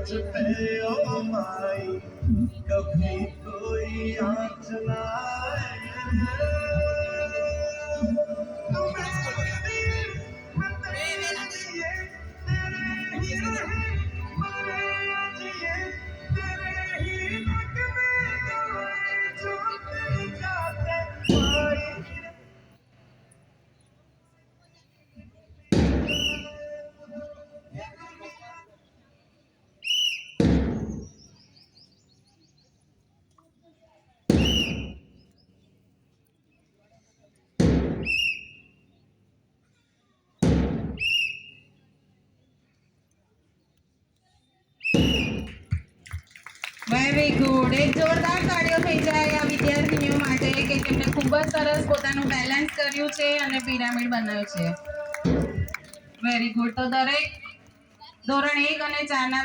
तुझ पे ओ माई कभी कोई आँच ना વેરી ગુડ. એક જોરદાર તાળીઓ થઈ જાય આ વિદ્યાર્થીનીઓ માટે કે તેમને ખૂબ જ સરસ પોતાનું બેલેન્સ કર્યું છે અને પિરામિડ બનાવ્યું છે. Very good. તો દરેક ધોરણ 1 અને 4 ના